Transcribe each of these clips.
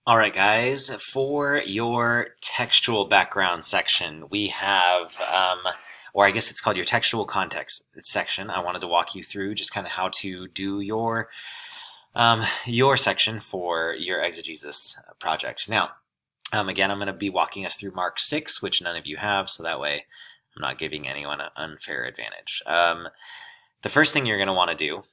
All right, guys, for your textual background section, we have, or I guess it's called your textual context section. I wanted to walk you through just kind of how to do your section for your exegesis project. Now, again, I'm going to be walking us through Mark 6, which none of you have, so that way I'm not giving anyone an unfair advantage. The first thing you're going to want to do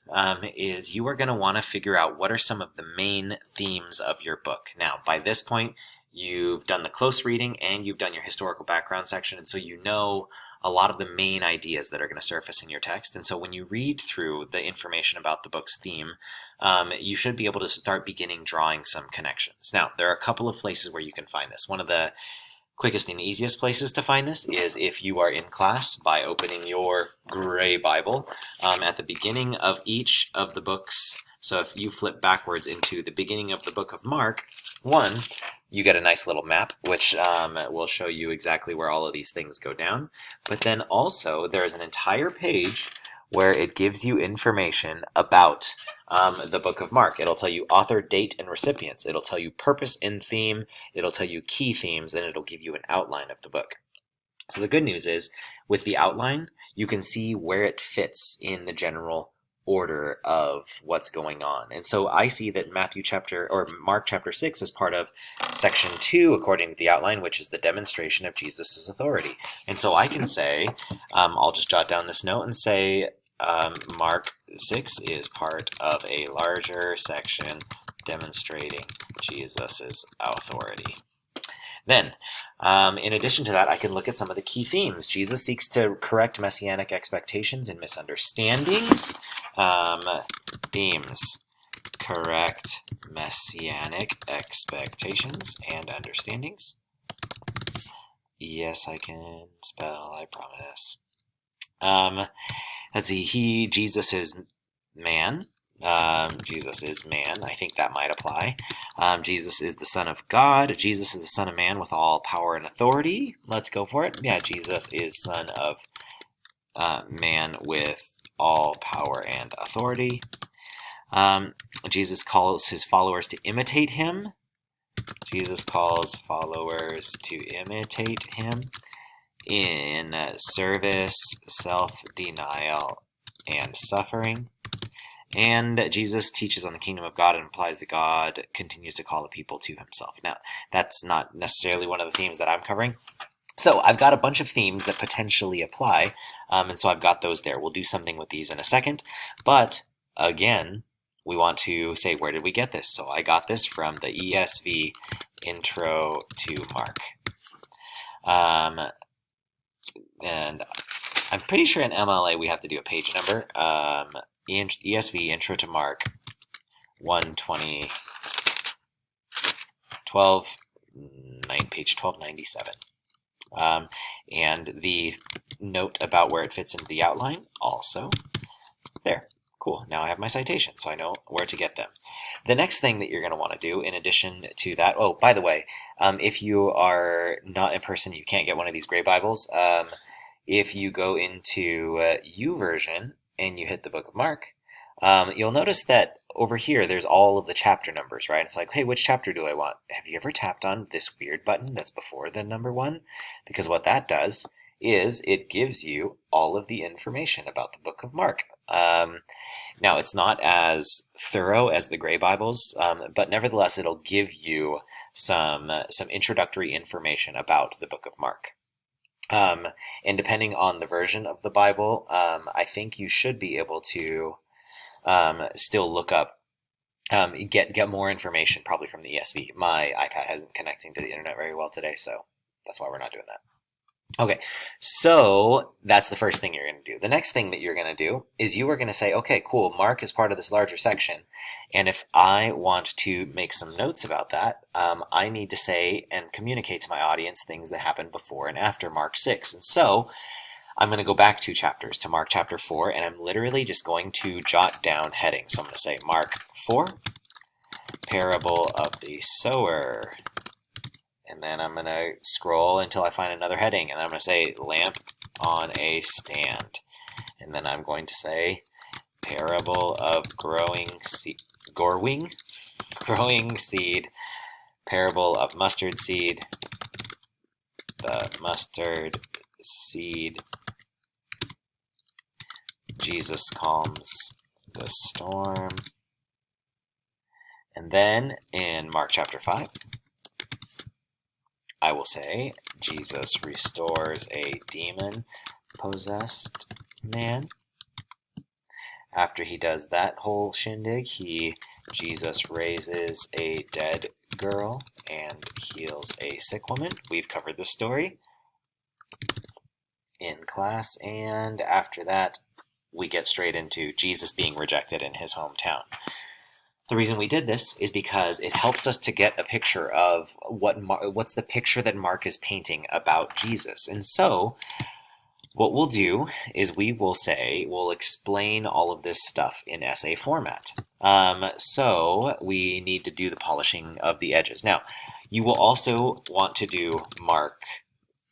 is you are going to want to figure out what are some of the main themes of your book. Now, by this point, you've done the close reading and you've done your historical background section, and so you know a lot of the main ideas that are going to surface in your text. And so when you read through the information about the book's theme, you should be able to start beginning drawing some connections. Now, there are a couple of places where you can find this. One of the quickest and easiest places to find this is if you are in class by opening your gray Bible at the beginning of each of the books. So if you flip backwards into the beginning of the book of Mark 1, you get a nice little map, which will show you exactly where all of these things go down. But then also there's an entire page where it gives you information about the book of Mark. It'll tell you author, date, and recipients. It'll tell you purpose and theme. It'll tell you key themes, and it'll give you an outline of the book. So the good news is, with the outline, you can see where it fits in the general order of what's going on. And so I see that Mark chapter 6 is part of section 2, according to the outline, which is the demonstration of Jesus' authority. And so I can say, I'll just jot down this note and say, Mark 6 is part of a larger section demonstrating Jesus' authority. Then, in addition to that, I can look at some of the key themes. Jesus seeks to correct messianic expectations and misunderstandings. Themes: correct messianic expectations and understandings. Yes, I can spell, I promise. Let's see, Jesus is man. Jesus is man. I think that might apply. Jesus is the Son of God. Jesus is the Son of Man with all power and authority. Let's go for it. Yeah, Jesus is Son of Man with all power and authority. Jesus calls his followers to imitate him. Jesus calls followers to imitate him in service, self-denial, and suffering. And Jesus teaches on the kingdom of God and implies that God continues to call the people to himself. Now, that's not necessarily one of the themes that I'm covering. So I've got a bunch of themes that potentially apply, and so I've got those there. We'll do something with these in a second. But again, we want to say, where did we get this? So I got this from the ESV Intro to Mark. And I'm pretty sure in MLA we have to do a page number. ESV Intro to Mark 120, 12, page 1297. And the note about where it fits into the outline also there. Cool. Now I have my citation, so I know where to get them. The next thing that you're going to want to do, in addition to that, oh, by the way, if you are not in person, you can't get one of these gray Bibles. If you go into YouVersion and you hit the book of Mark, you'll notice that over here there's all of the chapter numbers, right? It's like, hey, which chapter do I want? Have you ever tapped on this weird button that's before the number 1? Because what that does is it gives you all of the information about the book of Mark. Now, it's not as thorough as the gray Bibles, but nevertheless, it'll give you some introductory information about the book of Mark. And depending on the version of the Bible, I think you should be able to still look up, get more information probably from the ESV. My iPad hasn't connecting to the internet very well today, so that's why we're not doing that. Okay, so that's the first thing you're going to do. The next thing that you're going to do is you are going to say, okay, cool, Mark is part of this larger section, and if I want to make some notes about that, I need to say and communicate to my audience things that happened before and after Mark 6. And so I'm going to go back 2 chapters to Mark chapter 4, and I'm literally just going to jot down headings. So I'm going to say Mark 4, parable of the sower. And then I'm going to scroll until I find another heading. And then I'm going to say lamp on a stand. And then I'm going to say parable of growing seed parable of mustard seed. The mustard seed. Jesus calms the storm. And then in Mark chapter 5, I will say Jesus restores a demon-possessed man. After he does that whole shindig, Jesus raises a dead girl and heals a sick woman. We've covered this story in class, and after that, we get straight into Jesus being rejected in his hometown. The reason we did this is because it helps us to get a picture of what's the picture that Mark is painting about Jesus. And so what we'll do is we'll explain all of this stuff in essay format. So we need to do the polishing of the edges. Now, you will also want to do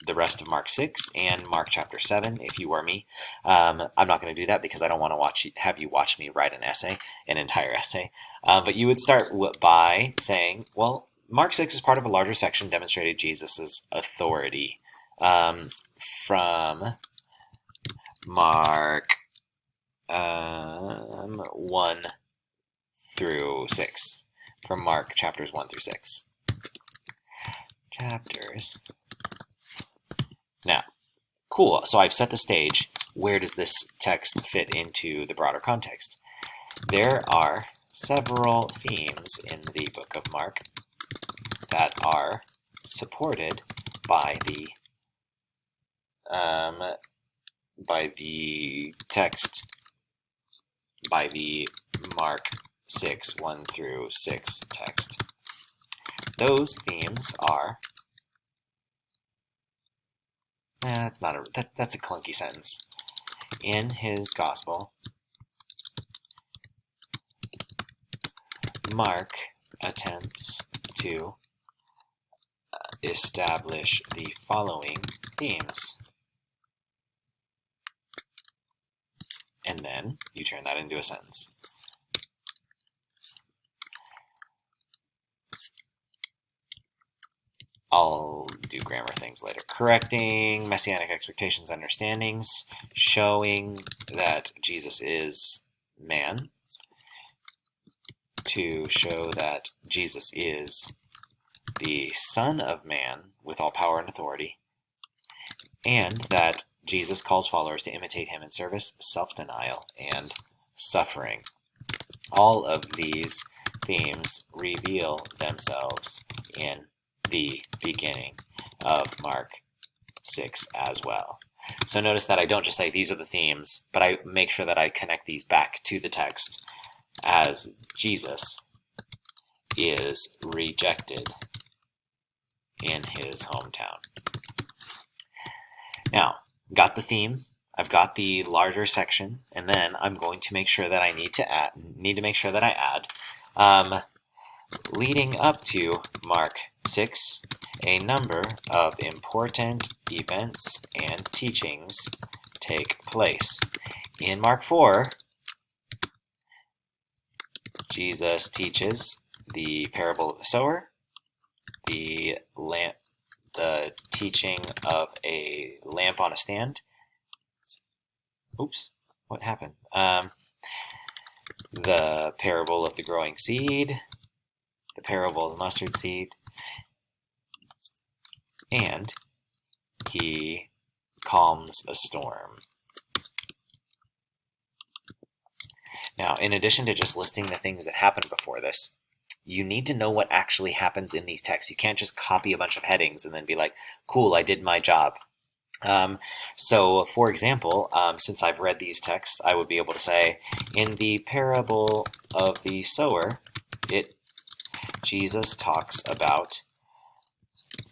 the rest of Mark 6 and Mark chapter 7 if you are me. I'm not going to do that because I don't want to have you watch me write an entire essay. But you would start by saying, well, Mark 6 is part of a larger section demonstrating Jesus' authority from Mark 1 through 6. From Mark chapters 1 through 6. Chapters. Now, cool. So I've set the stage. Where does this text fit into the broader context? There are several themes in the book of Mark that are supported by the text, by the Mark 6, 1 through 6 text. Those themes are... that's a clunky sentence. In his gospel, Mark attempts to establish the following themes. And then you turn that into a sentence. I'll do grammar things later. Correcting messianic expectations, understandings, showing that Jesus is man, to show that Jesus is the Son of Man with all power and authority, and that Jesus calls followers to imitate him in service, self-denial, and suffering. All of these themes reveal themselves in the beginning of Mark 6 as well. So notice that I don't just say these are the themes, but I make sure that I connect these back to the text as Jesus is rejected in his hometown. Now, got the theme, I've got the larger section, and then I'm going to make sure that I need to make sure that I add leading up to Mark 6, a number of important events and teachings take place. In Mark 4, Jesus teaches the parable of the sower, the teaching of a lamp on a stand. Oops, what happened? The parable of the growing seed, the parable of the mustard seed, and he calms a storm. Now, in addition to just listing the things that happened before this, you need to know what actually happens in these texts. You can't just copy a bunch of headings and then be like, cool, I did my job. So, for example, since I've read these texts, I would be able to say, in the parable of the sower, Jesus talks about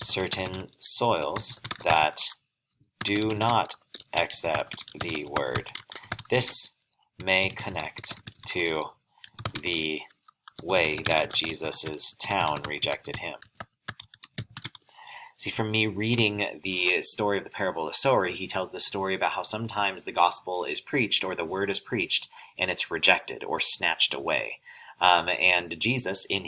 certain soils that do not accept the word. This may connect to the way that Jesus' town rejected him. See, from me reading the story of the parable of the sower, he tells the story about how sometimes the gospel is preached or the word is preached and it's rejected or snatched away. And Jesus, in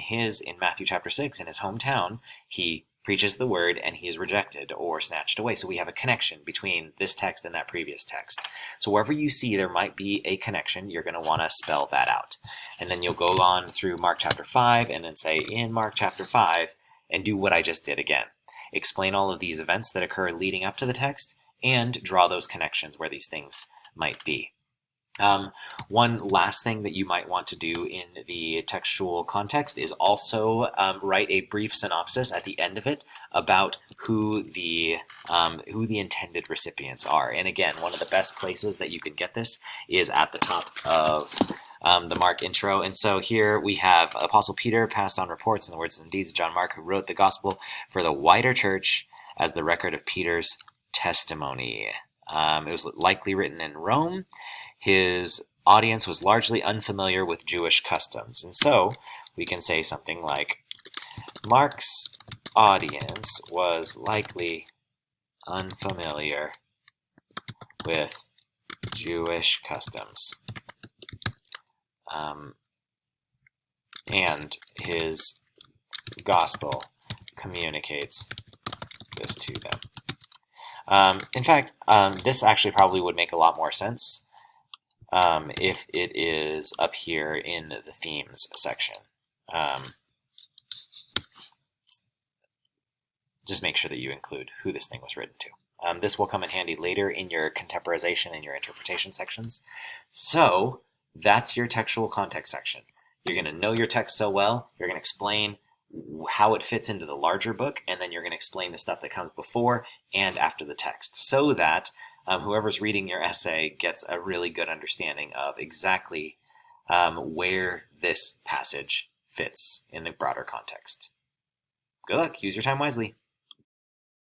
Matthew chapter 6, in his hometown, he preaches the word and he is rejected or snatched away. So we have a connection between this text and that previous text. So wherever you see there might be a connection, you're going to want to spell that out. And then you'll go on through Mark chapter 5 and then say, in Mark chapter 5, and do what I just did again. Explain all of these events that occur leading up to the text and draw those connections where these things might be. One last thing that you might want to do in the textual context is also write a brief synopsis at the end of it about who the intended recipients are. And again, one of the best places that you can get this is at the top of the Mark intro. And so here we have Apostle Peter passed on reports in the words and deeds of John Mark, who wrote the gospel for the wider church as the record of Peter's testimony. It was likely written in Rome. His audience was largely unfamiliar with Jewish customs. And so we can say something like, Mark's audience was likely unfamiliar with Jewish customs. And his gospel communicates this to them. In fact, this actually probably would make a lot more sense if it is up here in the themes section. Just make sure that you include who this thing was written to. This will come in handy later in your contemporization and your interpretation sections. So that's your textual context section. You're going to know your text so well, you're going to explain how it fits into the larger book, and then you're going to explain the stuff that comes before and after the text, so that whoever's reading your essay gets a really good understanding of exactly where this passage fits in the broader context. Good luck. Use your time wisely.